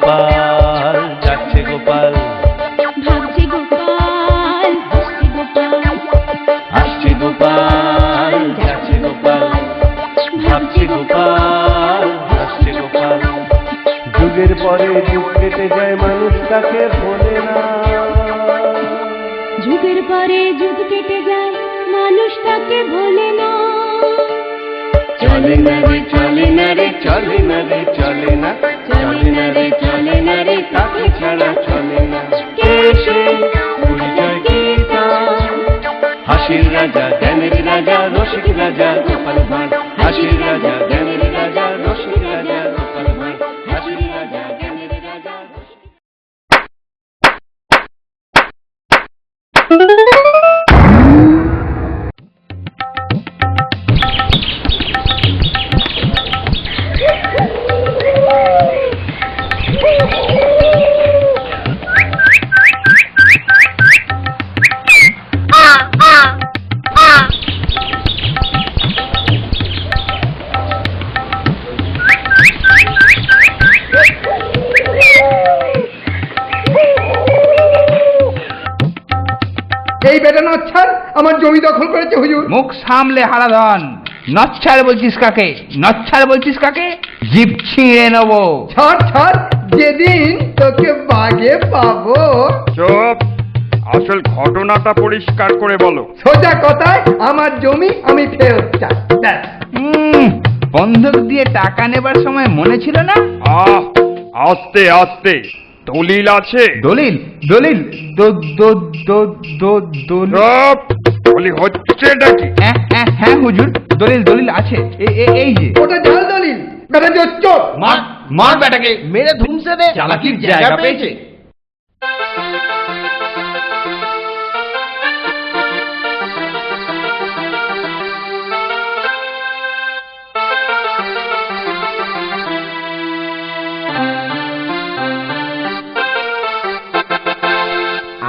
গোপাল, যাচ্ছে গোপাল, ভাবছে গোপাল, হাসছে গোপাল, আসছে গোপাল, যাচ্ছে গোপাল, ভাবছে গোপাল, হাসছে গোপাল। যুগের পরে যুগ কেটে যায়, মানুষ তাকে ভোলে না। যুগের পরে যুগ কেটে যায়, মানুষ তাকে ভোলে না। চলে না রে, চলে না রে, চলে না রে, চলে না, চলে না রে, চলে না রে, তাকে ছাড়া চলে না। কে সে? পরিচয় কি তার? হাসির রাজা, জ্ঞানের রাজা, রসিক রাজা গোপাল ভাঁড়। হাসির রাজা, জ্ঞানের রাজা, রসিক রাজা গোপাল ভাঁড়। হাসির রাজা, জ্ঞানের রাজা, এই বেটা নচ্ছার আমার জমি দখল করেছে হুজুর। মুখ সামলে হারাধন, নচ্ছার বলছিস কাকে? নচ্ছার বলছিস কাকে? জিভ ছিঁড়ে নেবো। ছাড় ছাড়, যেদিন তোকে বাগে পাবো। চুপ, আসল ঘটনাটা পরিষ্কার করে বলো। সোজা কথায় আমার জমি আমি ফেরত চাই। ব্যাস। বন্ধক দিয়ে টাকা নেবার সময় মনে ছিল না? আস্তে আস্তে, দলিল আছে? দলিল? দলিল? দলিল? চুপ, বলি হচ্ছে নাকি? হ্যাঁ হুজুর, দলিল দলিল আছে। এই যে ওটা জাল দলিল। বেটা জোচ্চোর। মার বেটাকে মেরে ধুমসে দে, চালাকির জায়গা পেয়েছে।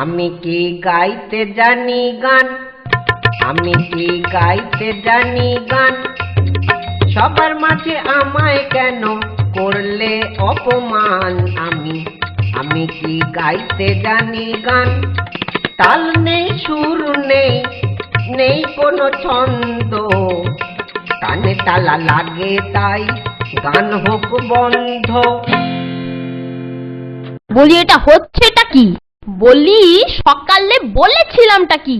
আমি কি গাইতে জানি গান, আমি কি গাইতে জানি গান, সবার মাঝে আমায় কেন করলে অপমান। আমি কি গাইতে জানি গান, তাল নেই, সুর নেই, নেই কোনো ছন্দ, কানে তালা লাগে তাই গান হোক বন্ধ। বলি এটা হচ্ছেটা কি? বলি সকালে বলেছিলামটা কি?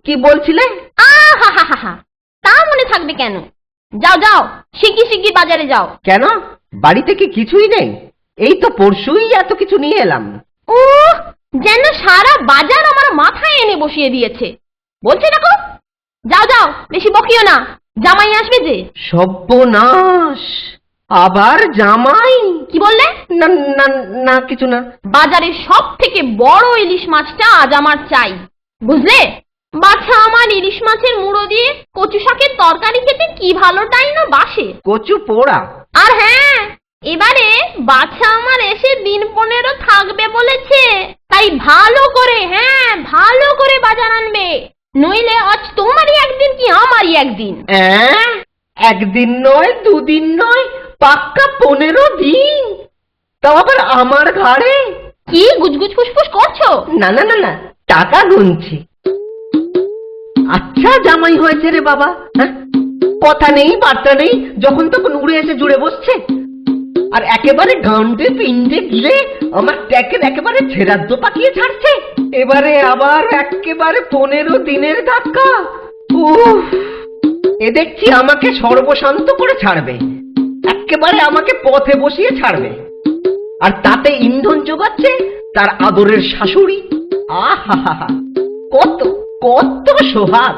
কি বলছিলে? আহা, তা মনে থাকবে কেন? যাও যাও, শিগগির বাজারে যাও। কেন, বাড়িতে কি কিছুই নেই? এই তো পরশুই এত কিছু নিয়ে এলাম। ও যেন সারা বাজার আমার মাথায় এনে বসিয়ে দিয়েছে। বলছি দেখো, যাও যাও, বেশি বকিও না, জামাই আসবে যে। সর্বনাশ, আবার জামাই? কি বললে? না না না, কিছু না। বাজারের সব থেকে বড় ইলিশ মাছটা আজ আমার চাই, বুঝলে? বাছা আমার ইলিশ মাছের মুড়ো দিয়ে কচু শাকের তরকারি খেতে কি ভালোটাই না বাসে। কচু পোড়া? আর হ্যাঁ, এবারে বাছা আমার এসে দিন 15 থাকবে বলেছে, তাই ভালো করে, হ্যাঁ ভালো করে বাজার আনবে, নইলে আজ তোমারই একদিন কি আমারই একদিন। একদিন নয়, দুদিন নয়, পাক্কা 15 দিন, তাও আবার আমার ঘাড়ে। কি গুজগুজ ফুসফুস করছো? না না না না, টাকা গুনছি। আচ্ছা জামাই হয়েছে রে বাবা, হ্যাঁ, কথা নেই বার্তা নেই, যখন তখন উড়ে এসে জুড়ে বসছে, আর একেবারে গান্ডে পিণ্ডে গিলে আমার ট্যাকের একেবারে ছেড়াদ্দ পাকিয়ে ছাড়ছে। এবারে আবার একেবারে 15 দিনের ধাক্কা। উফ, এ দেখছি আমাকে সর্বশান্ত করে ছাড়বে, একেবারে আমাকে পথে বসিয়ে ছাড়বে, আর তাতে ইন্ধন যোগাচ্ছে তার আদরের শাশুড়ি। আহা, কত কত সোহাগ!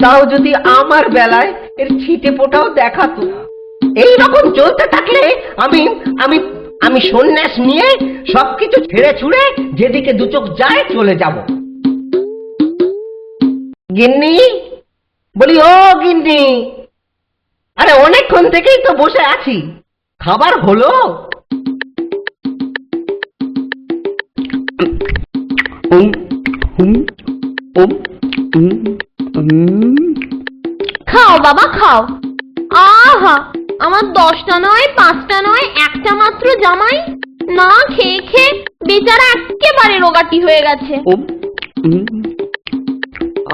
তাও যদি আমার বেলায় এর ছিটে ফোটাও দেখাতো। এইরকম চলতে থাকলে আমি আমি আমি সন্ন্যাস নিয়ে সবকিছু ছেড়ে ছুড়ে যেদিকে দু চোখ যায় চলে যাব। গিন্নি, বলি ও গিন্নি, আরে অনেকক্ষণ থেকেই তো বসে আছি, খাবার হলো? খাও বাবা খাও। আহা, আমার 10টা নয়, 5টা নয়, একটা মাত্র জামাই, না খেয়ে খেয়ে বেচারা একেবারে রোগাটি হয়ে গেছে।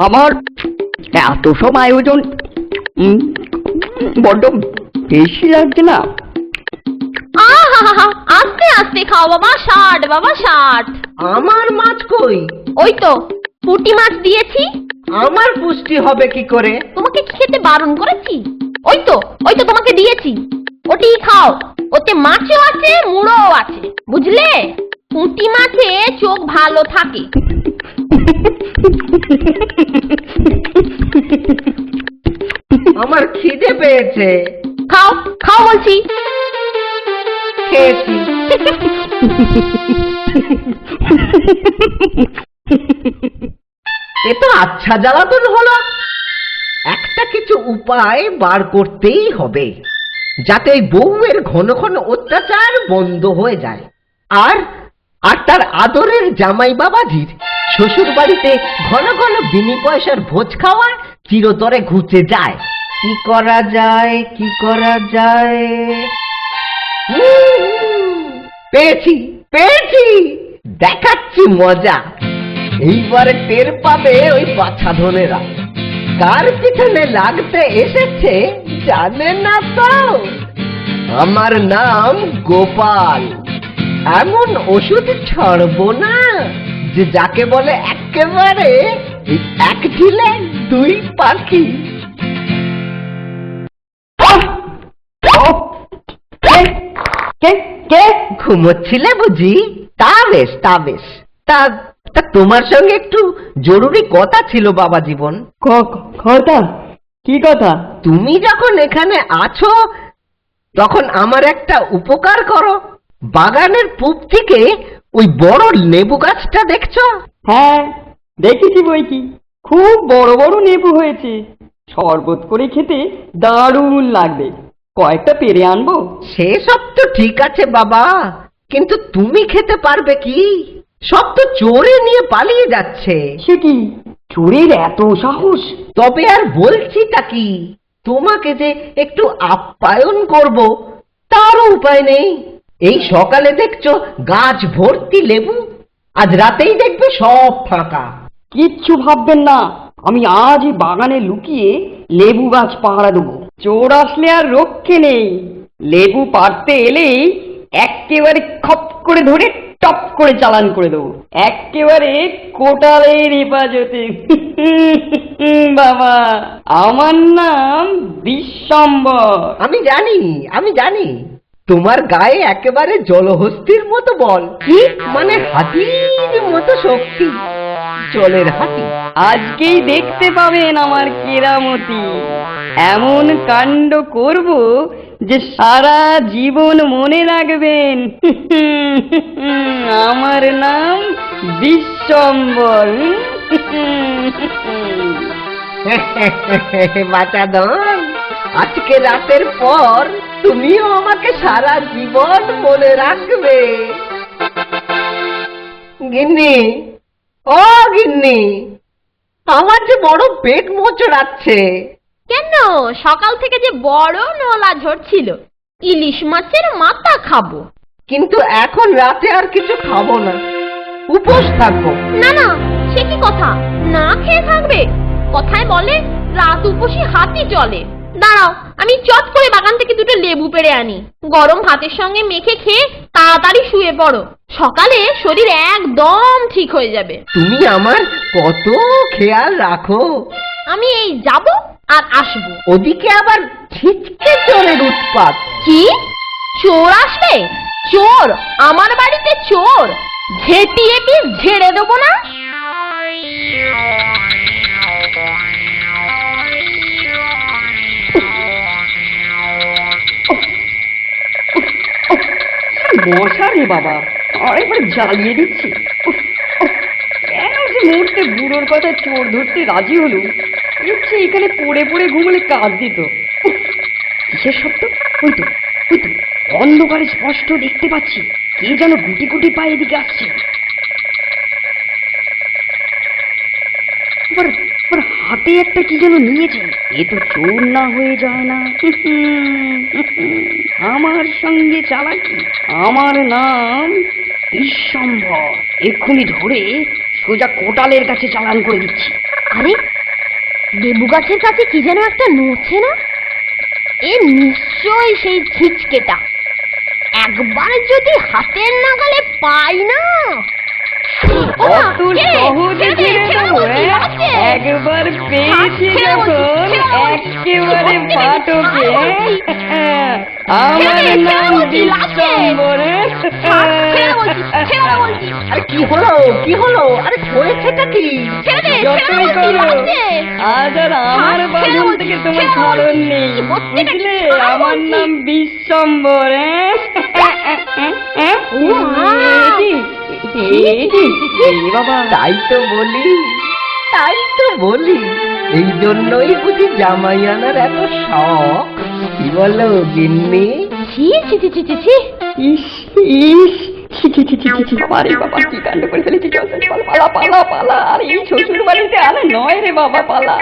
আমার এত সব আয়োজন বড্ড বেশি লাগছে না? আহা, আস্তে আস্তে খাও বাবা, 60 বাবা 60। আমার মাছ কই? ওই তো পুঁটি মাছ দিয়েছি। আমার পুষ্টি হবে কি করে? তোমাকে কি খেতে বারণ করেছি? ওই তো তোমাকে দিয়েছি, ওটি খাও। ওতে মাছও আছে, মুড়োও আছে, বুঝলে? পুঁটি মাছে চোখ ভালো থাকে। আমার খিদে পেয়েছে। খাও খাও বলছি। খেয়েছি। এ তো আচ্ছা জ্বালাতন হলো। একটা কিছু উপায় বার করতেই হবে, যাতে এই বউয়ের ঘন ঘন অত্যাচার বন্ধ হয়ে যায়, আর তার আদরের জামাই বাবাজির শ্বশুর বাড়িতে ঘন ঘন বিনি পয়সার ভোজ খাওয়া চিরতরে ঘুচে যায়। কি করা যায়, কি করা যায়? পেয়েছি পেয়েছি, দেখাচ্ছি মজা। এইবারে টের পাবে ওই বাছাধনেরা কার পিছনে লাগতে এসেছে জানে না তো। আমার নাম গোপাল। এমন ওষুধ ছাড়বো না যে যাকে বলে একেবারে এক ঢিলে দুই পাখি। ঘুমোচ্ছিলে বুঝি? তা বেশ তা বেশ। তা তোমার সঙ্গে একটু জরুরি কথা ছিল বাবা জীবন। কথা? কি কথা? তুমি যখন এখানে আছো তখন আমার একটা উপকার করো। বাগানের পূব থেকে ওই বড় লেবু গাছটা দেখছো? হ্যাঁ দেখেছি বই কি, খুব বড় বড় লেবু হয়েছে, শরবত করে খেতে দারুণ লাগবে। কয়েকটা পেরে আনবো? সেসব তো ঠিক আছে বাবা, কিন্তু তুমি খেতে পারবে কি? সব তো চোরে নিয়ে পালিয়ে যাচ্ছে। সে কি, চোরের এত সাহস? তবে আর বলছিটা কি, তোমাকে যে একটু আপ্যায়ন করব তারও উপায় নেই। এই সকালে দেখছো গাছ ভর্তি লেবু, আজ রাতেই দেখবে সব ফাঁকা। কিচ্ছু ভাববেন না, আমি আজই বাগানে লুকিয়ে লেবু গাছ পাহারা দেবো। চোর আসলে আর রক্ষে নেই। লেবু পাড়তে এলেই একেবারে খপ করে ধরে টপ করে চালান করে দেবো, একেবারে কোটালের হেফাজতে। বাবা, আমার নাম বিশ্বম্বর। আমি জানি তোমার গায়ে একেবারে জলহস্তির মতো বল, কি মানে হাতির মতো শক্তি, জলের হাতি। আজকেই দেখতে পাবেন আমার কেরামতি। এমন কাণ্ড করব যে সারা জীবন মনে রাখবেন। আমার নাম বিশ্বম্বর। বাচাদন, আজকে রাতের পর তুমিও আমাকে সারা জীবন মনে রাখবে। গিন্নি, ও গিন্নি, আমার যে বড় পেট মোচড়াচ্ছে। কেন? সকাল থেকে যে বড় নলা ঝরছিল, ইলিশ মাছের মাথা খাবো। কিন্তু এখন রাতে আর কিছু খাবো না, উপোস থাকবো। না না, সে কি কথা, না খেয়ে থাকবে? কথায় বলে রাত উপোসী হাতি চলে। দাঁড়াও, আমি চট করে বাগান থেকে দুটো লেবু পেড়ে আনি, গরম ভাতের সঙ্গে মেখে খেয়ে তাড়াতাড়ি শুয়ে পড়ো, সকালে শরীর একদম ঠিক হয়ে যাবে। তুমি আমার কত খেয়াল রাখো। আমি এই যাব আর আসবো। ওদিকে আবার ছিচকে চোরের উৎপাত। কি? চোর আসবে? চোর? আমার বাড়িতে চোর? ঝেঁটিয়ে কি ঝেড়ে দেবো না? মশা রে বাবা, আরেকবার জ্বালিয়ে দিচ্ছি। কেন যে মুহূর্তে বুড়োর কথা চোর ধরতে রাজি হলো, ইচ্ছে এখানে পড়ে পড়ে ঘুমলে কাজ দিত। কিসের শব্দ? ওই তো অন্ধকারে স্পষ্ট দেখতে পাচ্ছি কে যেন গুটি গুটি পায়ে এদিকে আসছে। হাতে একটা কি যেন নিয়েছে, এ তো চোর না হয়ে যায় না। আমার সঙ্গে চালাকি, আমার নাম বিশ্বম্ভর। এক্ষুনি ধরে সোজা কোটালের কাছে চালান করে দিচ্ছি। আরে লেবু গাছের কাছে কি যেন একটা নড়ছে না, এ নিশ্চয়ই সেই ছিচকেটা। একবার যদি হাতের নাগালে পাই না, ওমা, অত কে? সহজে ছেড়ে দে, ছেড়ে ছেড়ে দেবো, বলছি, হ্যাঁ? বাঁচছে। একবার পেয়েছি ছেড়ে বলছি, যখন ছেড়ে বলছি। একেবারে বলছি, পাটকে। হ্যাঁ, আমার ছেড়ে দে, নাম ছেড়ে বলছি, বাঁচছে। বিশ্বম্ভর। ছেড়ে বলছি, ছেড়ে বলছি। আরে কি হলো কি হলো? আরে ধরেছেটা কি? ছেড়ে দে, ছেড়ে যতই বলছি, করো, বাঁচছে। আজ আর আমার ছেড়ে বাঁধন বলছি, থেকে তোমার ছেড়ে ছাড়ন বলছি। নেই, হচ্ছেটা কি? বুঝলে? ছাড় আমার বলছি। নাম বিশ্বম্ভর। ও মা। বাবা, তাই তো বলি, তাই তো বলি, এই জন্যই বুঝি জামাই আনার এত শখ। কি বলো গিন্নি? ছি ছি ছি ছি ছি ছি। ইস ইস, ছি ছি ছি ছি ছি ছি, বাবা রে বাবা, কি কাণ্ড করে ফেলেছি। চল চল, পালা পালা পালা পালা। আর এই শ্বশুর বাড়িতে আর নয় রে বাবা, পালা।